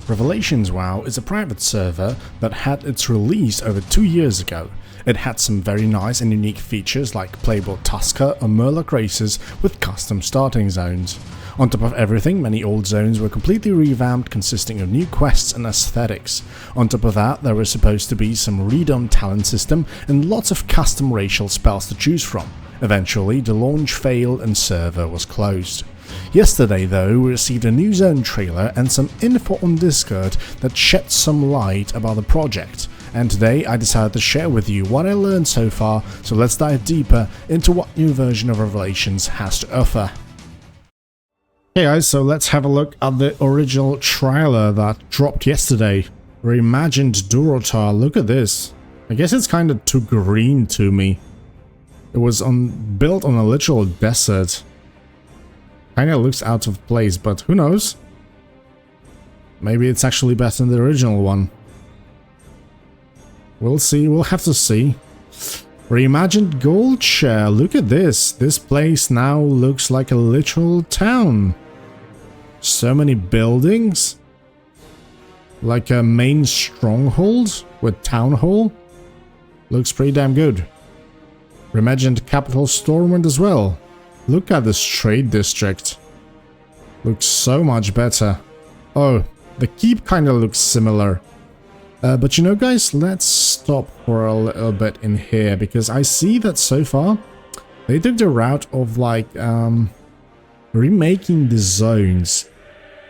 Revelations WoW is a private server that had its release over 2 years ago. It had some very nice and unique features like playable Tusker or Murloc races with custom starting zones. On top of everything, many old zones were completely revamped, consisting of new quests and aesthetics. On top of that, there was supposed to be some redone talent system and lots of custom racial spells to choose from. Eventually, the launch failed and server was closed. Yesterday though, we received a new zone trailer and some info on Discord that shed some light about the project. And today I decided to share with you what I learned so far, so let's dive deeper into what new version of Revelations has to offer. Hey guys, so let's have a look at the original trailer that dropped yesterday. Reimagined Durotar, look at this. I guess it's kind of too green to me. It was built on a literal desert. Kinda looks out of place, but who knows? Maybe it's actually better than the original one. We'll see, we'll have to see. Reimagined Gold Share, look at this. This place now looks like a literal town. So many buildings. Like a main stronghold with town hall. Looks pretty damn good. Reimagined Capital Stormwind as well. Look at this trade district. Looks so much better. Oh, the keep kind of looks similar. But you know guys, let's stop for a little bit in here, because I see that so far they took the route of like remaking the zones.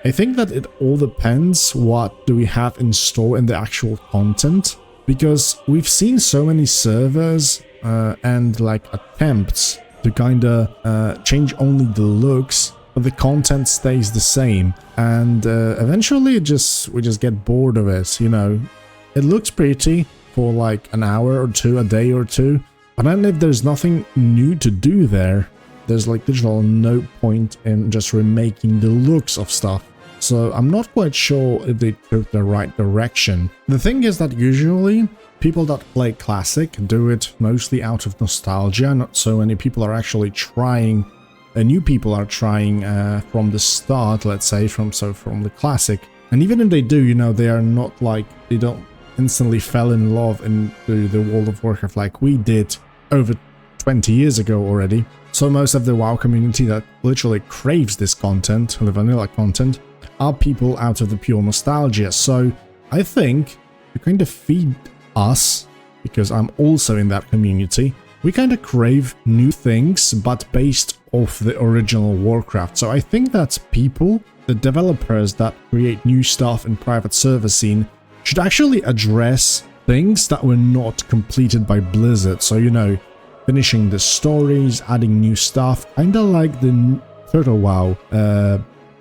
I think that it all depends what do we have in store in the actual content, because we've seen so many servers and like attempts to kinda change only the looks, but the content stays the same, and eventually we just get bored of it, you know. It looks pretty for like an hour or two, a day or two, but then if there's nothing new to do there, there's like literally no point in just remaking the looks of stuff. So I'm not quite sure if they took the right direction. The thing is that usually people that play Classic do it mostly out of nostalgia. Not so many people are actually trying, new people are trying from the start, let's say, from the Classic. And even if they do, you know, they are not like, they don't instantly fell in love into the World of Warcraft like we did over 20 years ago already. So most of the WoW community that literally craves this content, the vanilla content, are people out of the pure nostalgia. So I think to kind of feed us, because I'm also in that community, we kind of crave new things, but based off the original Warcraft. So I think that people, the developers that create new stuff in private server scene, should actually address things that were not completed by Blizzard. So, you know, finishing the stories, adding new stuff, kind of like the Turtle WoW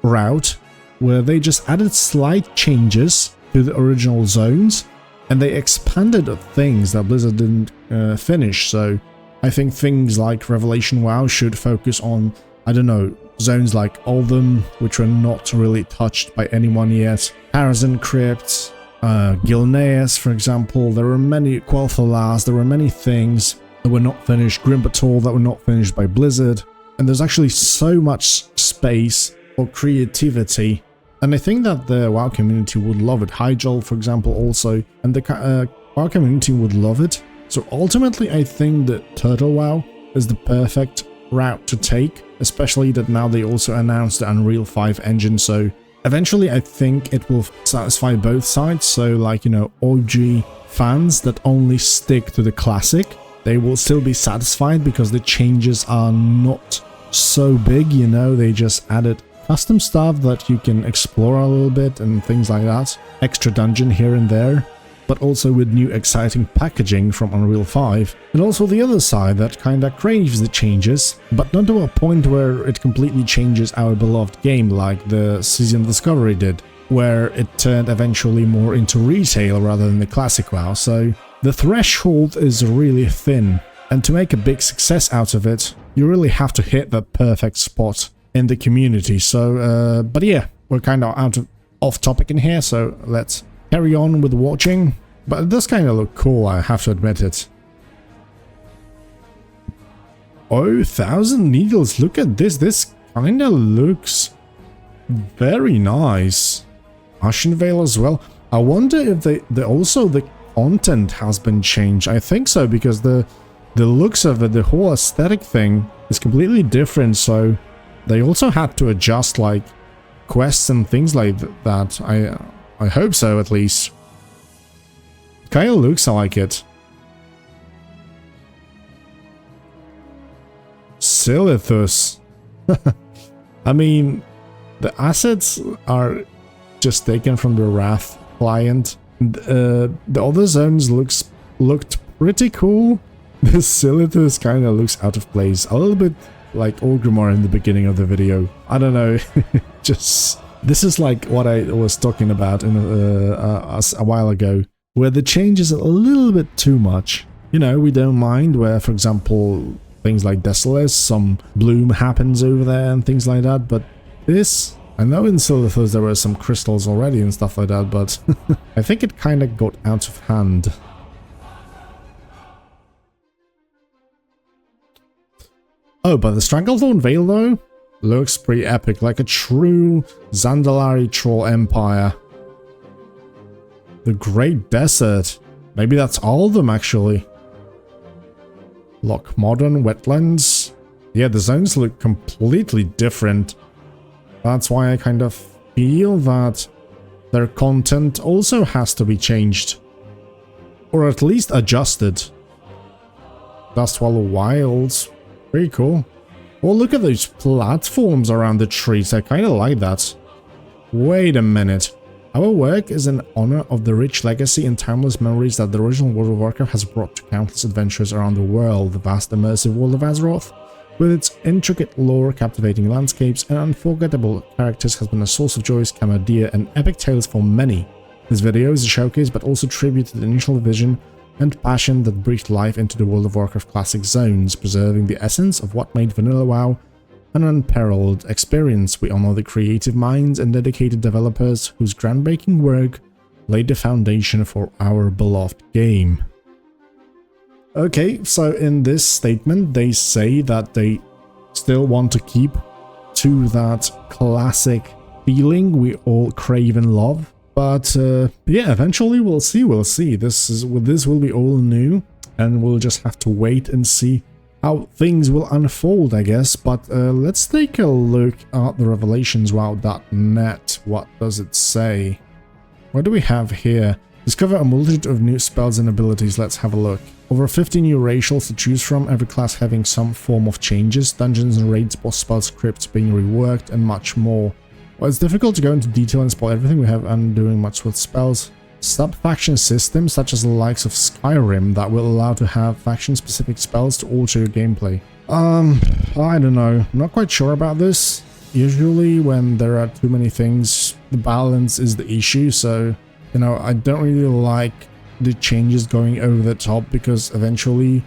route, where they just added slight changes to the original zones, and they expanded things that Blizzard didn't finish. So I think things like Revelation WoW should focus on, I don't know, zones like Oldham, which were not really touched by anyone yet, Harrison Crypts, Gilneas, for example. There were many, Quel'Thalas, there were many things that were not finished, Grim Patrol that were not finished by Blizzard, and there's actually so much space for creativity. And I think that the WoW community would love it. Hyjal, for example, also, and the WoW community would love it. So ultimately, I think that Turtle WoW is the perfect route to take, especially that now they also announced the Unreal 5 engine. So eventually, I think it will satisfy both sides. So like, you know, OG fans that only stick to the Classic, they will still be satisfied because the changes are not so big, you know. They just added custom stuff that you can explore a little bit and things like that. Extra dungeon here and there, but also with new exciting packaging from Unreal 5. And also the other side that kinda craves the changes, but not to a point where it completely changes our beloved game like the Season Discovery did, where it turned eventually more into retail rather than the Classic WoW. So the threshold is really thin, and to make a big success out of it, you really have to hit that perfect spot in the community. So but yeah, we're kind of off topic in here, so let's carry on with watching. But it does kind of look cool, I have to admit it. Oh, 1,000 Needles, look at this. This kind of looks very nice. Ashen Veil as well. I wonder if the content has been changed. I think so, because the looks of it, the whole aesthetic thing is completely different, so they also had to adjust like quests and things like that. I hope so, at least. Kinda looks like it. Silithus. I mean, the assets are just taken from the Wrath client. The other zones looked pretty cool. The Silithus kind of looks out of place, a little bit like Orgrimmar in the beginning of the video. I don't know. Just this is like what I was talking about in a while ago, where the change is a little bit too much. You know, we don't mind where, for example, things like Desolus, some bloom happens over there and things like that, but this, I know in Silithus there were some crystals already and stuff like that, but I think it kind of got out of hand. Oh, but the Stranglethorn Veil though looks pretty epic, like a true Zandalari troll empire. The Great Desert, maybe that's all of them actually. Loch Modern Wetlands. Yeah, the zones look completely different. That's why I kind of feel that their content also has to be changed. Or at least adjusted. Dustwallow Wilds. Pretty cool. Oh, look at those platforms around the trees. I kind of like that. Wait a minute. Our work is in honor of the rich legacy and timeless memories that the original World of Warcraft has brought to countless adventurers around the world. The vast immersive world of Azeroth, with its intricate lore, captivating landscapes, and unforgettable characters, has been a source of joy, camaraderie, and epic tales for many. This video is a showcase, but also tribute to the initial vision and passion that breathed life into the World of Warcraft classic zones, preserving the essence of what made Vanilla WoW an unparalleled experience. We honor the creative minds and dedicated developers whose groundbreaking work laid the foundation for our beloved game. Okay, so in this statement they say that they still want to keep to that classic feeling we all crave and love. But yeah, eventually we'll see. This will be all new, and we'll just have to wait and see how things will unfold, I guess. But let's take a look at the revelationsworld.net. What does it say? What do we have here? Discover a multitude of new spells and abilities. Let's have a look. Over 50 new racials to choose from, every class having some form of changes, dungeons and raids, boss spell scripts being reworked, and much more. Well, it's difficult to go into detail and spoil everything we have and doing much with spells. Sub-faction systems such as the likes of Skyrim that will allow to have faction-specific spells to alter your gameplay. I don't know. I'm not quite sure about this. Usually when there are too many things, the balance is the issue, so, you know, I don't really like the changes going over the top, because eventually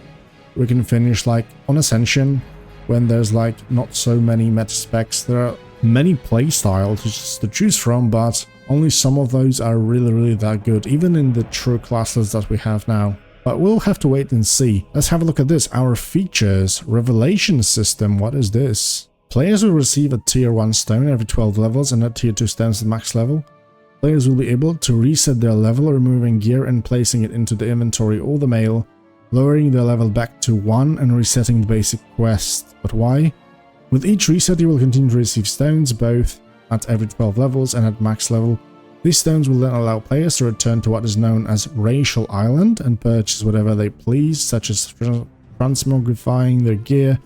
we can finish like on Ascension when there's like not so many meta specs. There are many playstyles to choose from, but only some of those are really that good, even in the true classes that we have now. But we'll have to wait and see. Let's have a look at this. Our features. Revelation system. What is this? Players will receive a tier 1 stone every 12 levels and a tier 2 stones at max level. Players will be able to reset their level, removing gear and placing it into the inventory or the mail, lowering their level back to 1 and resetting the basic quest. But why? With each reset you will continue to receive stones, both at every 12 levels and at max level. These stones will then allow players to return to what is known as Racial Island and purchase whatever they please, such as transmogrifying their gear,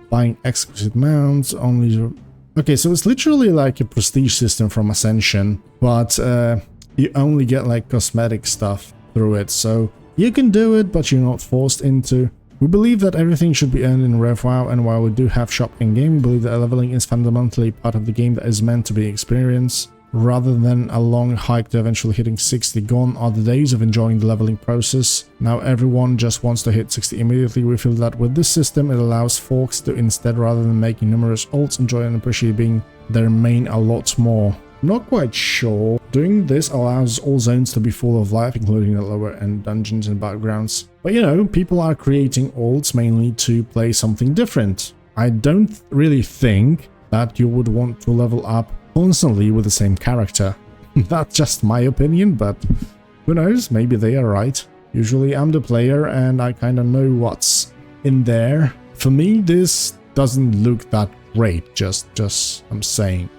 buying exquisite mounts, only... Okay, so it's literally like a prestige system from Ascension, but you only get like cosmetic stuff through it, so you can do it, but you're not forced into. We believe that everything should be earned in RevWow, and while we do have shop in-game, we believe that leveling is fundamentally part of the game that is meant to be experienced, rather than a long hike to eventually hitting 60. Gone are the days of enjoying the leveling process. Now everyone just wants to hit 60 immediately. We feel that with this system it allows folks to instead, rather than making numerous ults, enjoy and appreciate being their main a lot more. Not quite sure. Doing this allows all zones to be full of life, including the lower end dungeons and backgrounds. But you know, people are creating ults mainly to play something different. I don't really think that you would want to level up constantly with the same character. That's just my opinion, but who knows, maybe they are right. Usually I'm the player and I kind of know what's in there. For me, this doesn't look that great, just I'm saying.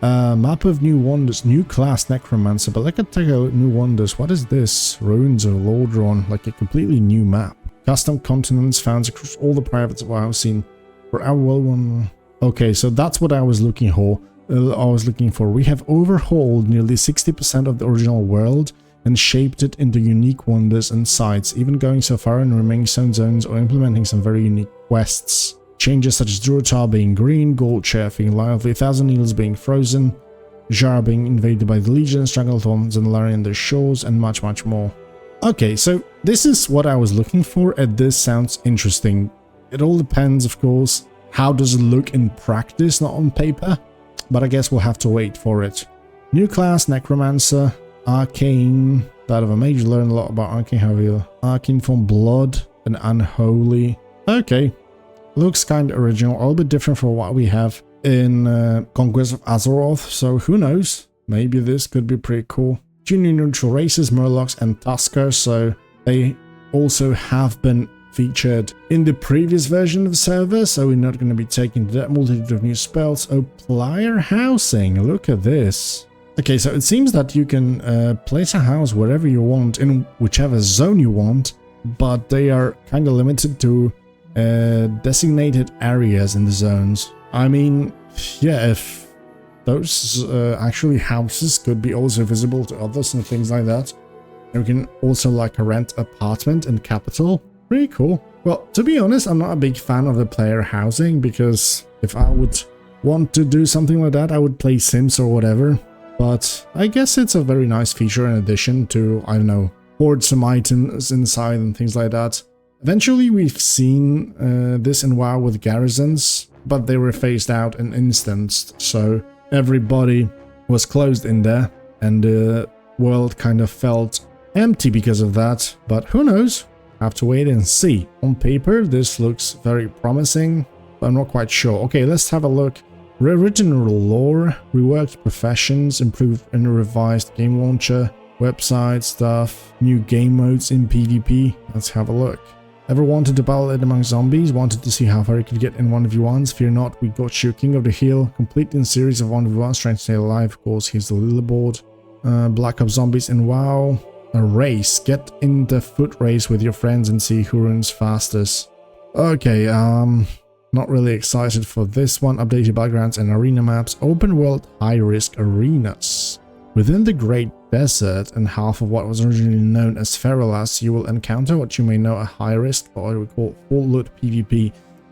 Map of new wonders, new class necromancer, but let's take a look at new wonders. What is this? Ruins of Lordron, like a completely new map. Custom continents found across all the private WoW scene. For our well one. Okay, so that's what I was looking for. We have overhauled nearly 60% of the original world and shaped it into unique wonders and sites, even going so far in remaining stone zones or implementing some very unique quests. Changes such as Durotar being green, Goldshare being lively, Thousand Needles being frozen, Jar being invaded by the Legion, Stranglethorns and Larian their shores, and much, much more. Okay, so this is what I was looking for, and this sounds interesting. It all depends, of course, how does it look in practice, not on paper, but I guess we'll have to wait for it. New class, Necromancer, Arcane, that of a mage, learn a lot about Arcane, however, Arcane from Blood, and Unholy. Okay, looks kind of original, a little bit different from what we have in Conquest of Azeroth, so who knows, maybe this could be pretty cool. Junior neutral races, Murlocs and Tuskers, so they also have been featured in the previous version of the server, so we're not going to be taking that multitude of new spells. Oh, player housing, look at this. Okay, so it seems that you can place a house wherever you want, in whichever zone you want, but they are kind of limited to designated areas in the zones. I mean, yeah, if those actually houses could be also visible to others and things like that. And we can also like rent apartment in capital. Pretty cool. Well, to be honest, I'm not a big fan of the player housing, because if I would want to do something like that, I would play Sims or whatever. But I guess it's a very nice feature in addition to, I don't know, hoard some items inside and things like that. Eventually, we've seen this in WoW with garrisons, but they were phased out and instanced, so everybody was closed in there, and the world kind of felt empty because of that. But who knows? Have to wait and see. On paper, this looks very promising, but I'm not quite sure. Okay, let's have a look. Original lore, reworked professions, improved and revised game launcher, website stuff, new game modes in PvP. Let's have a look. Ever wanted to battle it among zombies? Wanted to see how far you could get in 1v1s? Fear not, we got you. King of the Hill, complete in series of 1v1s, trying to stay alive. Of course, here's the leaderboard. Black Ops Zombies in WoW. A race. Get in the foot race with your friends and see who runs fastest. Okay, not really excited for this one. Updated backgrounds and arena maps. Open world high-risk arenas. Within the Great Desert and half of what was originally known as Ferolas, you will encounter what you may know a high-risk, or what we call full-loot PvP.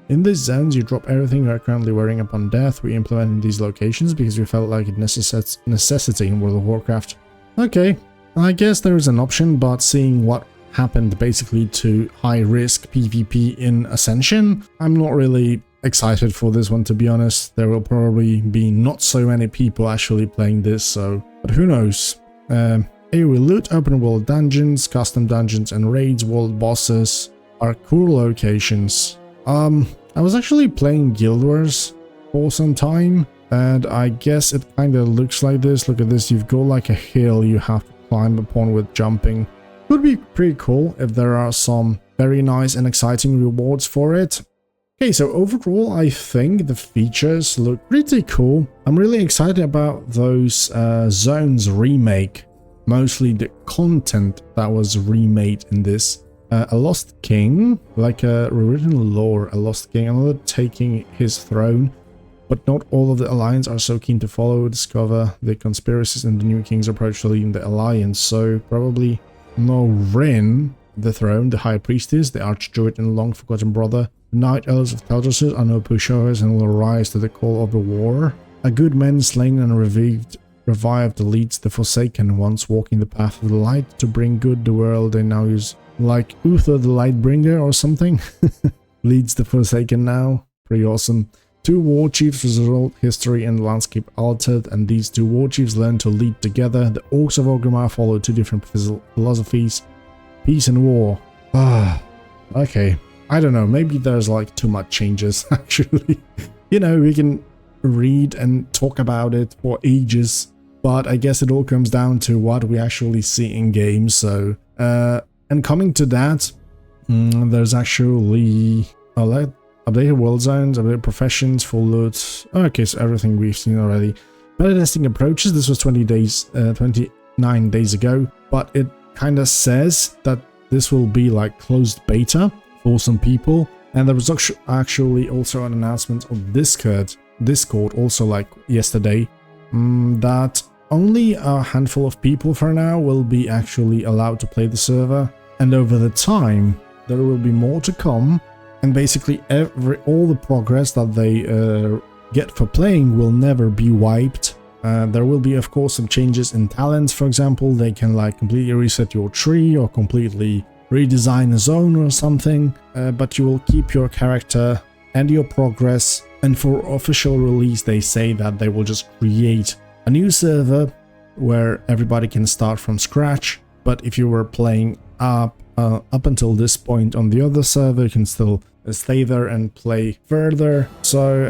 In these zones, you drop everything you are currently wearing upon death. We implemented these locations because we felt like it necessity in World of Warcraft. Okay, I guess there is an option, but seeing what happened basically to high-risk PvP in Ascension, I'm not really excited for this one, to be honest. There will probably be not so many people actually playing this, so... But who knows? AoE loot, open world dungeons, custom dungeons and raids, world bosses are cool locations. I was actually playing Guild Wars for some time, and I guess it kind of looks like this. Look at this, you've got like a hill you have to climb upon with jumping. Would be pretty cool if there are some very nice and exciting rewards for it. Okay, so overall I think the features look pretty cool. I'm really excited about those zones remake, mostly the content that was remade in this. A Lost King, like a original lore, a Lost King, another taking his throne, but not all of the Alliance are so keen to follow, discover the conspiracies and the new king's approach to leading the Alliance, so probably no Rin, the throne, the High Priestess, the Archdruid and long-forgotten brother. The Night Elves of Teldrassil are no pushovers and will rise to the call of the war. A good man slain and revived leads the Forsaken ones, walking the path of the light to bring good the world. They now use like Uther the Lightbringer or something. Leads the Forsaken now. Pretty awesome. Two war chiefs result history and landscape altered, and these two war chiefs learn to lead together. The Orcs of Orgrimmar follow two different philosophies. Peace and war. Okay. I don't know, maybe there's like too much changes actually. You know, we can read and talk about it for ages, but I guess it all comes down to what we actually see in game. So, and coming to that, there's actually updated world zones, updated professions, full loot. Okay, so everything we've seen already. Better testing approaches. This was 29 days ago, but it kind of says that this will be like closed beta for some people. And there was actually also an announcement of Discord also like yesterday, that only a handful of people for now will be actually allowed to play the server. And over the time, there will be more to come. And basically all the progress that they get for playing will never be wiped. There will be, of course, some changes in talents. For example, they can like completely reset your tree or completely redesign a zone or something, but you will keep your character and your progress. And for official release, they say that they will just create a new server where everybody can start from scratch. But if you were playing up until this point on the other server, you can still stay there and play further. So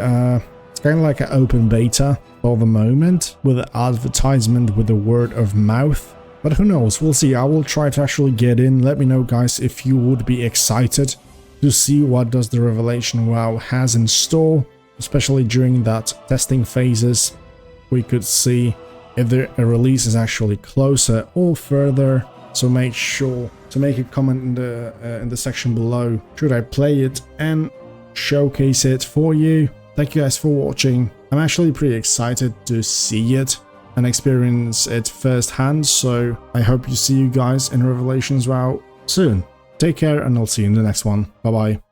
it's kind of like an open beta for the moment, with an advertisement with the word of mouth. But who knows, we'll see. I will try to actually get in. Let me know, guys, if you would be excited to see what does the Revelation WoW has in store, especially during that testing phases. We could see if the release is actually closer or further. So make sure to make a comment in the section below. Should I play it and showcase it for you? Thank you guys for watching. I'm actually pretty excited to see it and experience it firsthand, so I hope you see you guys in Revelations WoW soon. Take care, and I'll see you in the next one. Bye bye.